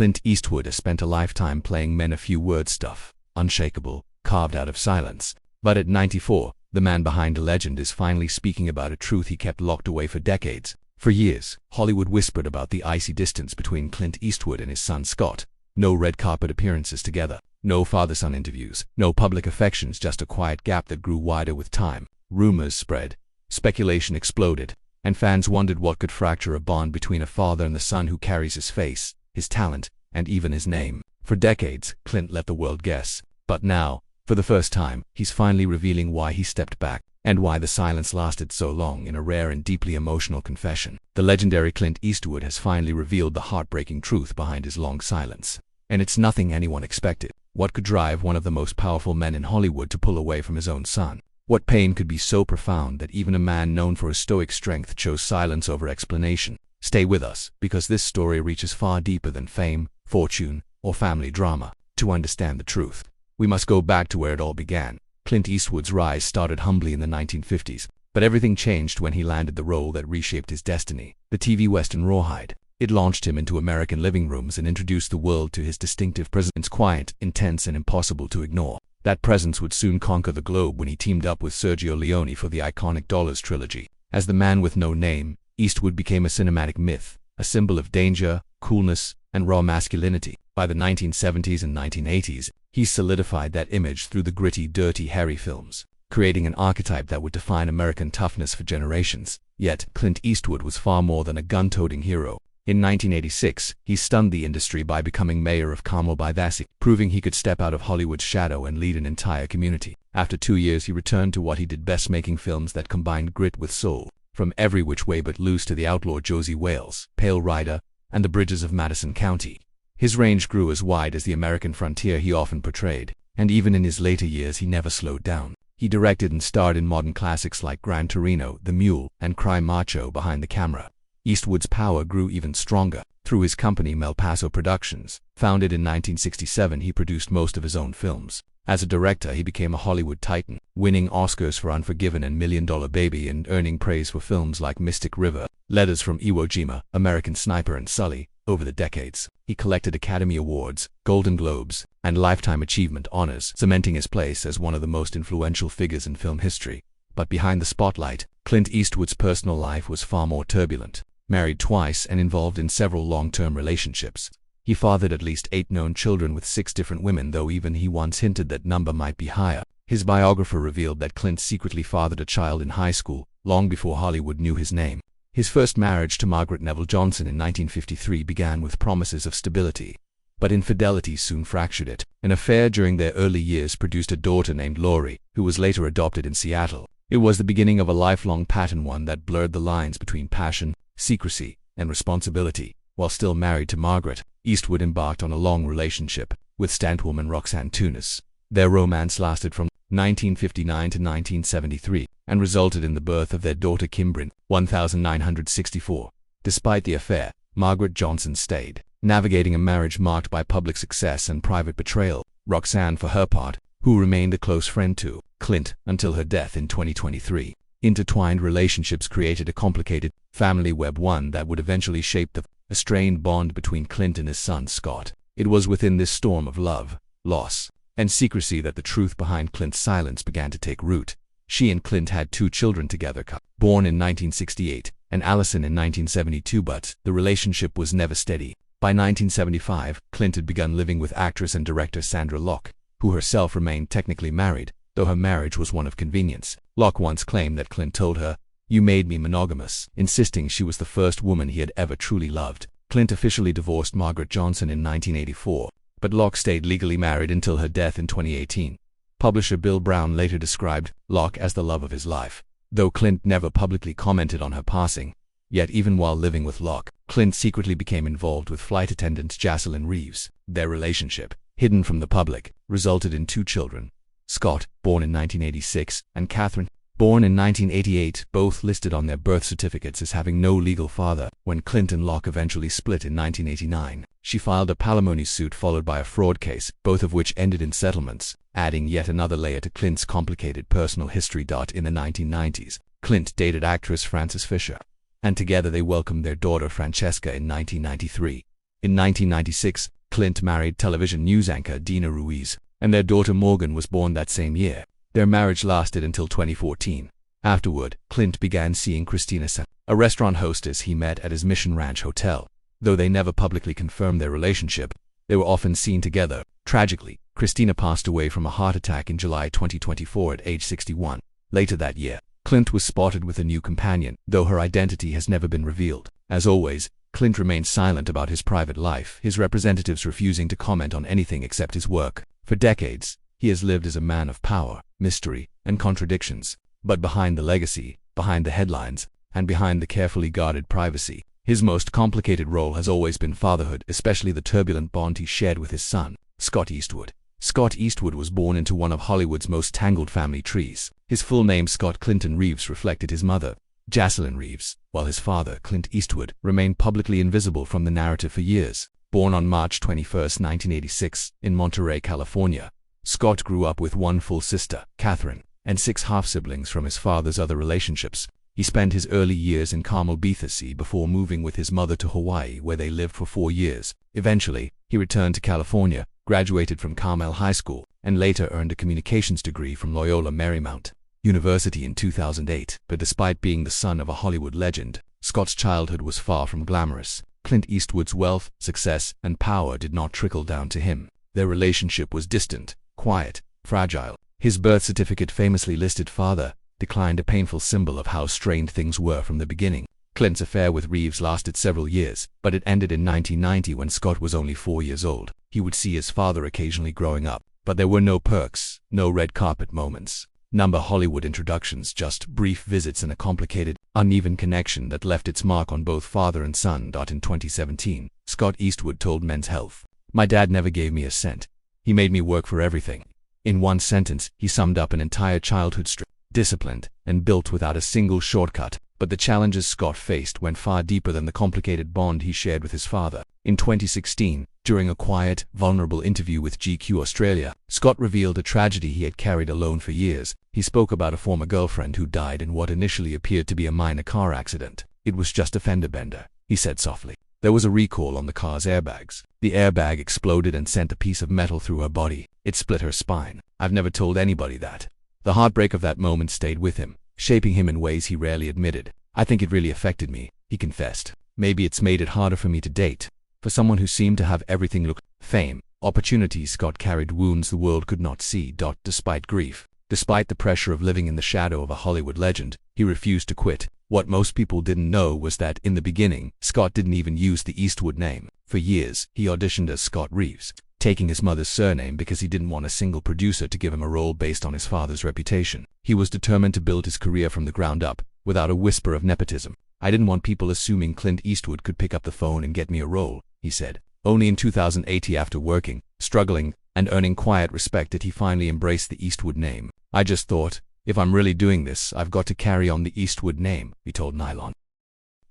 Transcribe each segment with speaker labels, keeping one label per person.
Speaker 1: Clint Eastwood has spent a lifetime playing men of few words stuff, unshakable, carved out of silence. But at 94, the man behind the legend is finally speaking about a truth he kept locked away for decades. For years, Hollywood whispered about the icy distance between Clint Eastwood and his son Scott. No red carpet appearances together, no father-son interviews, no public affections, just a quiet gap that grew wider with time. Rumors spread, speculation exploded, and fans wondered what could fracture a bond between a father and the son who carries his face, his talent, and even his name. For decades, Clint let the world guess. But now, for the first time, he's finally revealing why he stepped back, and why the silence lasted so long in a rare and deeply emotional confession. The legendary Clint Eastwood has finally revealed the heartbreaking truth behind his long silence. And it's nothing anyone expected. What could drive one of the most powerful men in Hollywood to pull away from his own son? What pain could be so profound that even a man known for his stoic strength chose silence over explanation? Stay with us, because this story reaches far deeper than fame, fortune, or family drama. To understand the truth, we must go back to where it all began. Clint Eastwood's rise started humbly in the 1950s, but everything changed when he landed the role that reshaped his destiny, the TV western Rawhide. It launched him into American living rooms and introduced the world to his distinctive presence, quiet, intense, and impossible to ignore. That presence would soon conquer the globe when he teamed up with Sergio Leone for the iconic Dollars trilogy. As the man with no name, Eastwood became a cinematic myth, a symbol of danger, coolness, and raw masculinity. By the 1970s and 1980s, he solidified that image through the gritty, dirty, hairy films, creating an archetype that would define American toughness for generations. Yet, Clint Eastwood was far more than a gun-toting hero. In 1986, he stunned the industry by becoming mayor of Carmel by Vesey, proving he could step out of Hollywood's shadow and lead an entire community. After 2 years, he returned to what he did best, making films that combined grit with soul. From Every Which Way But Loose to The Outlaw Josie Wales, Pale Rider, and The Bridges of Madison County. His range grew as wide as the American frontier he often portrayed, and even in his later years he never slowed down. He directed and starred in modern classics like Gran Torino, The Mule, and Cry Macho behind the camera. Eastwood's power grew even stronger. Through his company Mel Paso Productions, founded in 1967, he produced most of his own films. As a director, he became a Hollywood titan, winning Oscars for Unforgiven and $1 Million Baby, and earning praise for films like Mystic River, Letters from Iwo Jima, American Sniper, and Sully. Over the decades, he collected Academy Awards, Golden Globes, and Lifetime Achievement honors, cementing his place as one of the most influential figures in film history. But behind the spotlight, Clint Eastwood's personal life was far more turbulent. Married twice and involved in several long-term relationships, he fathered at least 8 known children with 6 different women, though even he once hinted that number might be higher. His biographer revealed that Clint secretly fathered a child in high school, long before Hollywood knew his name. His first marriage to Margaret Neville Johnson in 1953 began with promises of stability, but infidelity soon fractured it. An affair during their early years produced a daughter named Lori, who was later adopted in Seattle. It was the beginning of a lifelong pattern, one that blurred the lines between passion, secrecy, and responsibility. While still married to Margaret, Eastwood embarked on a long relationship with stuntwoman Roxanne Tunis. Their romance lasted from 1959 to 1973 and resulted in the birth of their daughter Kimbryn, 1964. Despite the affair, Margaret Johnson stayed, navigating a marriage marked by public success and private betrayal. Roxanne, for her part, who remained a close friend to Clint until her death in 2023. Intertwined relationships created a complicated family web, one that would eventually shape the strained bond between Clint and his son Scott. It was within this storm of love, loss, and secrecy that the truth behind Clint's silence began to take root. She and Clint had 2 children together, born in 1968 and Allison in 1972, but the relationship was never steady. By 1975, Clint had begun living with actress and director Sandra Locke, who herself remained technically married, though her marriage was one of convenience. Locke once claimed that Clint told her, "You made me monogamous," insisting she was the first woman he had ever truly loved. Clint officially divorced Margaret Johnson in 1984, but Locke stayed legally married until her death in 2018. Publisher Bill Brown later described Locke as the love of his life, though Clint never publicly commented on her passing. Yet even while living with Locke, Clint secretly became involved with flight attendant Jocelyn Reeves. Their relationship, hidden from the public, resulted in 2 children, Scott, born in 1986, and Catherine, born in 1988, both listed on their birth certificates as having no legal father. When Clint and Locke eventually split in 1989, she filed a palimony suit followed by a fraud case, both of which ended in settlements, adding yet another layer to Clint's complicated personal history. In the 1990s, Clint dated actress Frances Fisher, and together they welcomed their daughter Francesca in 1993. In 1996, Clint married television news anchor Dina Ruiz, and their daughter Morgan was born that same year. Their marriage lasted until 2014. Afterward, Clint began seeing Christina San, a restaurant hostess he met at his Mission Ranch hotel. Though they never publicly confirmed their relationship, they were often seen together. Tragically, Christina passed away from a heart attack in July 2024 at age 61. Later that year, Clint was spotted with a new companion, though her identity has never been revealed. As always, Clint remained silent about his private life, his representatives refusing to comment on anything except his work. For decades, he has lived as a man of power, mystery, and contradictions. But behind the legacy, behind the headlines, and behind the carefully guarded privacy, his most complicated role has always been fatherhood, especially the turbulent bond he shared with his son, Scott Eastwood. Scott Eastwood was born into one of Hollywood's most tangled family trees. His full name, Scott Clinton Reeves, reflected his mother, Jocelyn Reeves, while his father, Clint Eastwood, remained publicly invisible from the narrative for years. Born on March 21, 1986, in Monterey, California, Scott grew up with one full sister, Catherine, and 6 half-siblings from his father's other relationships. He spent his early years in Carmel, BC before moving with his mother to Hawaii, where they lived for 4 years. Eventually, he returned to California, graduated from Carmel High School, and later earned a communications degree from Loyola Marymount University in 2008. But despite being the son of a Hollywood legend, Scott's childhood was far from glamorous. Clint Eastwood's wealth, success, and power did not trickle down to him. Their relationship was distant, quiet, fragile. His birth certificate famously listed father, declined, a painful symbol of how strained things were from the beginning. Clint's affair with Reeves lasted several years, but it ended in 1990 when Scott was only 4 years old. He would see his father occasionally growing up, but there were no perks, no red carpet moments, no Hollywood introductions, just brief visits and a complicated, uneven connection that left its mark on both father and son. In 2017, Scott Eastwood told Men's Health, "My dad never gave me a cent. He made me work for everything." In one sentence, he summed up an entire childhood disciplined and built without a single shortcut. But the challenges Scott faced went far deeper than the complicated bond he shared with his father. In 2016, during a quiet, vulnerable interview with GQ Australia, Scott revealed a tragedy he had carried alone for years. He spoke about a former girlfriend who died in what initially appeared to be a minor car accident. "It was just a fender bender," he said softly. "There was a recall on the car's airbags. The airbag exploded and sent a piece of metal through her body. It split her spine. I've never told anybody that." The heartbreak of that moment stayed with him, shaping him in ways he rarely admitted. "I think it really affected me," he confessed. "Maybe it's made it harder for me to date." For someone who seemed to have everything: fame, opportunities, Scott carried wounds the world could not see. Despite grief, despite the pressure of living in the shadow of a Hollywood legend, he refused to quit. What most people didn't know was that, in the beginning, Scott didn't even use the Eastwood name. For years, he auditioned as Scott Reeves, taking his mother's surname because he didn't want a single producer to give him a role based on his father's reputation. He was determined to build his career from the ground up, without a whisper of nepotism. "I didn't want people assuming Clint Eastwood could pick up the phone and get me a role," he said. Only in 2008, after working, struggling, and earning quiet respect, did he finally embrace the Eastwood name. "I just thought, if I'm really doing this, I've got to carry on the Eastwood name," he told Nylon.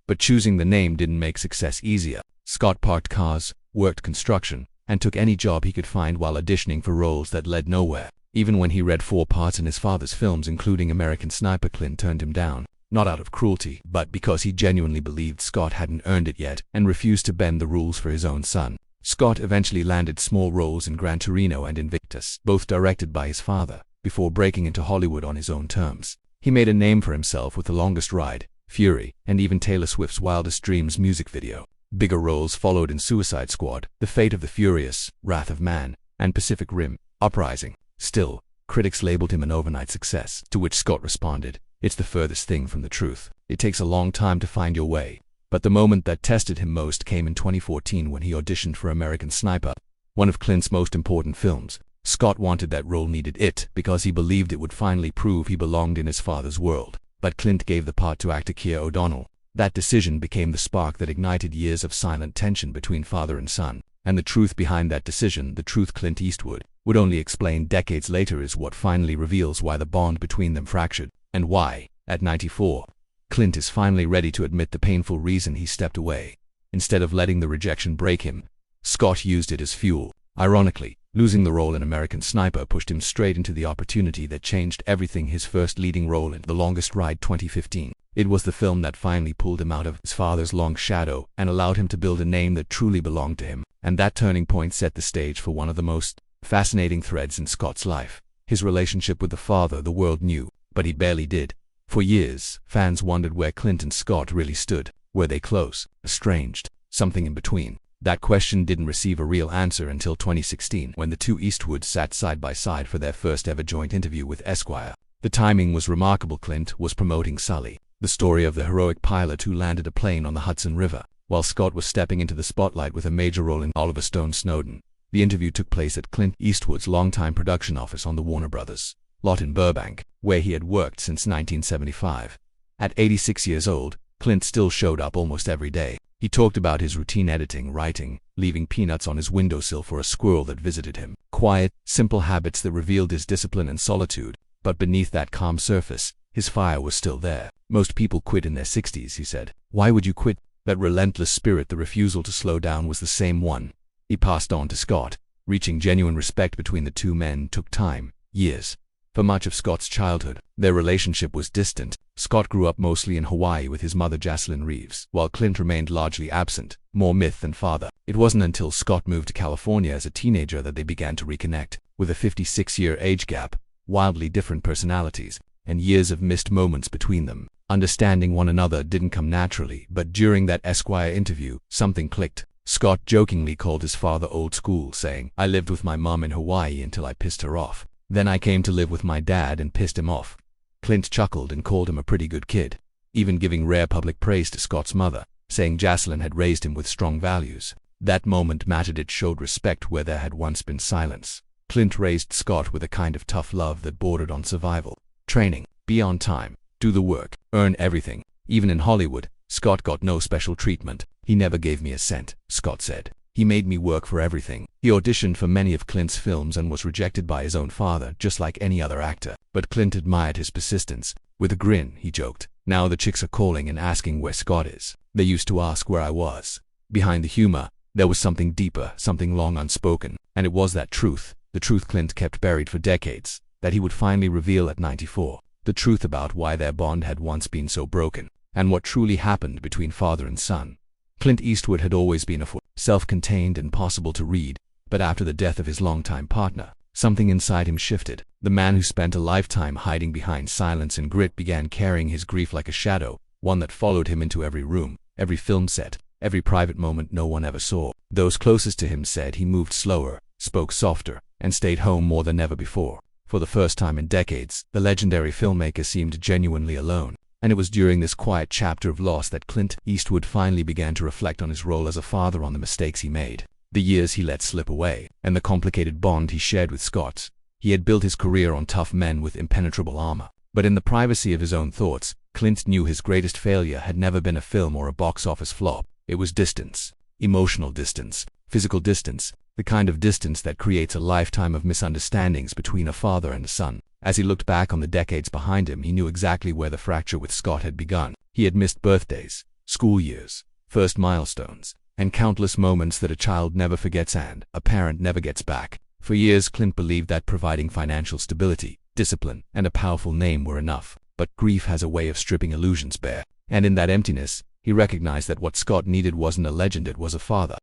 Speaker 1: But choosing the name didn't make success easier. Scott parked cars, worked construction, and took any job he could find while auditioning for roles that led nowhere. Even when he read 4 parts in his father's films, including American Sniper, Clint turned him down. Not out of cruelty, but because he genuinely believed Scott hadn't earned it yet and refused to bend the rules for his own son. Scott eventually landed small roles in Gran Torino and Invictus, both directed by his father, before breaking into Hollywood on his own terms. He made a name for himself with The Longest Ride, Fury, and even Taylor Swift's Wildest Dreams music video. Bigger roles followed in Suicide Squad, The Fate of the Furious, Wrath of Man, and Pacific Rim Uprising. Still, critics labeled him an overnight success, to which Scott responded, "It's the furthest thing from the truth. It takes a long time to find your way." But the moment that tested him most came in 2014 when he auditioned for American Sniper, one of Clint's most important films. Scott wanted that role, needed it, because he believed it would finally prove he belonged in his father's world. But Clint gave the part to actor Keir O'Donnell. That decision became the spark that ignited years of silent tension between father and son. And the truth behind that decision, the truth Clint Eastwood would only explain decades later, is what finally reveals why the bond between them fractured, and why, at 94, Clint is finally ready to admit the painful reason he stepped away. Instead of letting the rejection break him, Scott used it as fuel. Ironically, Losing the role in American Sniper pushed him straight into the opportunity that changed everything, his first leading role in The Longest Ride 2015. It was the film that finally pulled him out of his father's long shadow and allowed him to build a name that truly belonged to him. And that turning point set the stage for one of the most fascinating threads in Scott's life. His relationship with the father the world knew, but he barely did. For years, fans wondered where Clint and Scott really stood. Were they close, estranged, something in between? That question didn't receive a real answer until 2016, when the two Eastwoods sat side by side for their first ever joint interview with Esquire. The timing was remarkable. Clint was promoting Sully, the story of the heroic pilot who landed a plane on the Hudson River, while Scott was stepping into the spotlight with a major role in Oliver Stone's Snowden. The interview took place at Clint Eastwood's longtime production office on the Warner Brothers lot in Burbank, where he had worked since 1975. At 86 years old, Clint still showed up almost every day. He talked about his routine editing, writing, leaving peanuts on his windowsill for a squirrel that visited him. Quiet, simple habits that revealed his discipline and solitude. But beneath that calm surface, his fire was still there. Most people quit in their 60s, he said. Why would you quit? That relentless spirit, the refusal to slow down, was the same one he passed on to Scott. Reaching genuine respect between the two men took time, years. For much of Scott's childhood, their relationship was distant. Scott grew up mostly in Hawaii with his mother Jocelyn Reeves, while Clint remained largely absent, more myth than father. It wasn't until Scott moved to California as a teenager that they began to reconnect. With a 56-year age gap, wildly different personalities, and years of missed moments between them, understanding one another didn't come naturally. But during that Esquire interview, something clicked. Scott jokingly called his father old school, saying, "I lived with my mom in Hawaii until I pissed her off. Then I came to live with my dad and pissed him off." Clint chuckled and called him a pretty good kid, even giving rare public praise to Scott's mother, saying Jocelyn had raised him with strong values. That moment mattered. It showed respect where there had once been silence. Clint raised Scott with a kind of tough love that bordered on survival. Training, be on time, do the work, earn everything. Even in Hollywood, Scott got no special treatment. "He never gave me a cent," Scott said. "He made me work for everything." He auditioned for many of Clint's films and was rejected by his own father, just like any other actor. But Clint admired his persistence. With a grin, he joked, "Now the chicks are calling and asking where Scott is. They used to ask where I was." Behind the humor, there was something deeper, something long unspoken. And it was that truth, the truth Clint kept buried for decades, that he would finally reveal at 94. The truth about why their bond had once been so broken, and what truly happened between father and son. Clint Eastwood had always been a self-contained and impossible to read, but after the death of his longtime partner, something inside him shifted. The man who spent a lifetime hiding behind silence and grit began carrying his grief like a shadow, one that followed him into every room, every film set, every private moment no one ever saw. Those closest to him said he moved slower, spoke softer, and stayed home more than ever before. For the first time in decades, the legendary filmmaker seemed genuinely alone. And it was during this quiet chapter of loss that Clint Eastwood finally began to reflect on his role as a father, on the mistakes he made, the years he let slip away, and the complicated bond he shared with Scott. He had built his career on tough men with impenetrable armor. But in the privacy of his own thoughts, Clint knew his greatest failure had never been a film or a box office flop. It was distance. Emotional distance. Physical distance. The kind of distance that creates a lifetime of misunderstandings between a father and a son. As he looked back on the decades behind him, he knew exactly where the fracture with Scott had begun. He had missed birthdays, school years, first milestones, and countless moments that a child never forgets and a parent never gets back. For years, Clint believed that providing financial stability, discipline, and a powerful name were enough. But grief has a way of stripping illusions bare. And in that emptiness, he recognized that what Scott needed wasn't a legend, it was a father.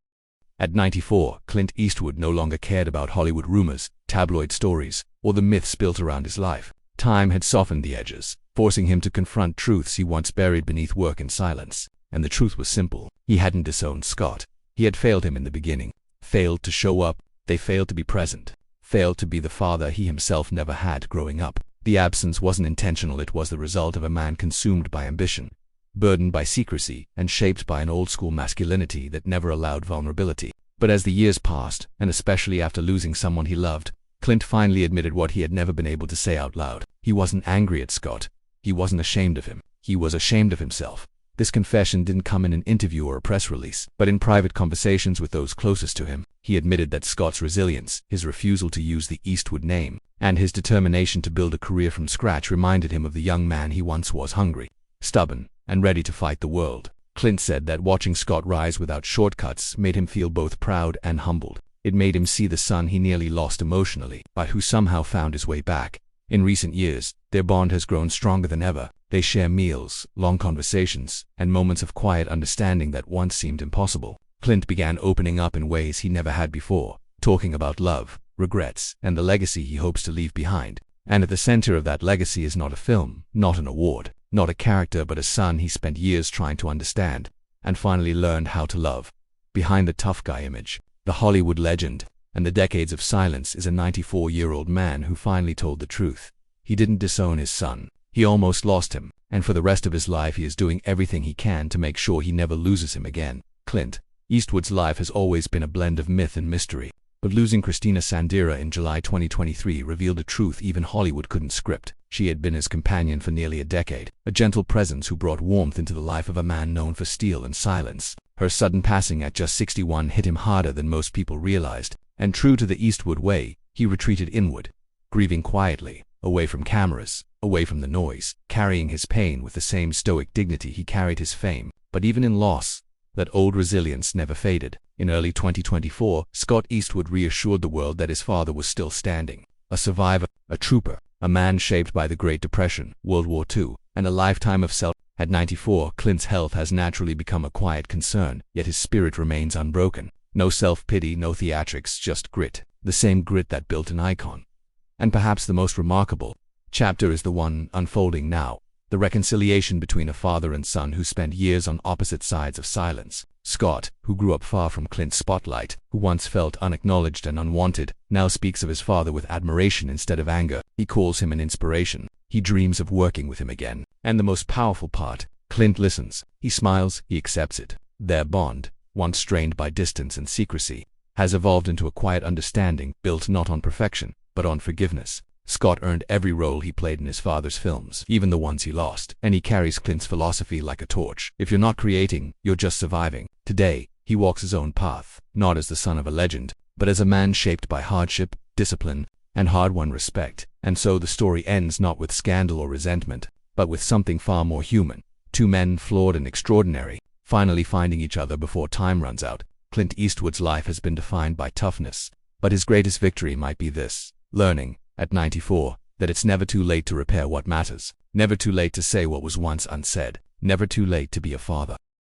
Speaker 1: At 94, Clint Eastwood no longer cared about Hollywood rumors, tabloid stories, or the myths built around his life. Time had softened the edges, forcing him to confront truths he once buried beneath work and silence. And the truth was simple. He hadn't disowned Scott. He had failed him in the beginning. Failed to show up. They failed to be present. Failed to be the father he himself never had growing up. The absence wasn't intentional, it was the result of a man consumed by ambition, burdened by secrecy, and shaped by an old-school masculinity that never allowed vulnerability. But as the years passed, and especially after losing someone he loved, Clint finally admitted what he had never been able to say out loud. He wasn't angry at Scott. He wasn't ashamed of him. He was ashamed of himself. This confession didn't come in an interview or a press release, but in private conversations with those closest to him. He admitted that Scott's resilience, his refusal to use the Eastwood name, and his determination to build a career from scratch reminded him of the young man he once was, hungry, stubborn, and ready to fight the world. Clint said that watching Scott rise without shortcuts made him feel both proud and humbled. It made him see the son he nearly lost emotionally, but who somehow found his way back. In recent years, their bond has grown stronger than ever. They share meals, long conversations, and moments of quiet understanding that once seemed impossible. Clint began opening up in ways he never had before, talking about love, regrets, and the legacy he hopes to leave behind. And at the center of that legacy is not a film, not an award, not a character, but a son he spent years trying to understand, and finally learned how to love. Behind the tough guy image, the Hollywood legend, and the decades of silence is a 94-year-old man who finally told the truth. He didn't disown his son. He almost lost him, and for the rest of his life he is doing everything he can to make sure he never loses him again. Clint Eastwood's life has always been a blend of myth and mystery, but losing Christina Sandera in July 2023 revealed a truth even Hollywood couldn't script. She had been his companion for nearly a decade, a gentle presence who brought warmth into the life of a man known for steel and silence. Her sudden passing at just 61 hit him harder than most people realized, and true to the Eastwood way, he retreated inward, grieving quietly, away from cameras, away from the noise, carrying his pain with the same stoic dignity he carried his fame. But even in loss, that old resilience never faded. In early 2024, Scott Eastwood reassured the world that his father was still standing, a survivor, a trooper, a man shaped by the Great Depression, World War II, and a lifetime of self. At 94, Clint's health has naturally become a quiet concern, yet his spirit remains unbroken. No self-pity, no theatrics, just grit, the same grit that built an icon. And perhaps the most remarkable chapter is the one unfolding now, the reconciliation between a father and son who spent years on opposite sides of silence. Scott, who grew up far from Clint's spotlight, who once felt unacknowledged and unwanted, now speaks of his father with admiration instead of anger. He calls him an inspiration. He dreams of working with him again. And the most powerful part, Clint listens. He smiles, he accepts it. Their bond, once strained by distance and secrecy, has evolved into a quiet understanding built not on perfection, but on forgiveness. Scott earned every role he played in his father's films, even the ones he lost, and he carries Clint's philosophy like a torch. If you're not creating, you're just surviving. Today, he walks his own path, not as the son of a legend, but as a man shaped by hardship, discipline, and hard-won respect. And so the story ends not with scandal or resentment, but with something far more human. Two men, flawed and extraordinary, finally finding each other before time runs out. Clint Eastwood's life has been defined by toughness, but his greatest victory might be this: learning, at 94, that it's never too late to repair what matters, never too late to say what was once unsaid, never too late to be a father.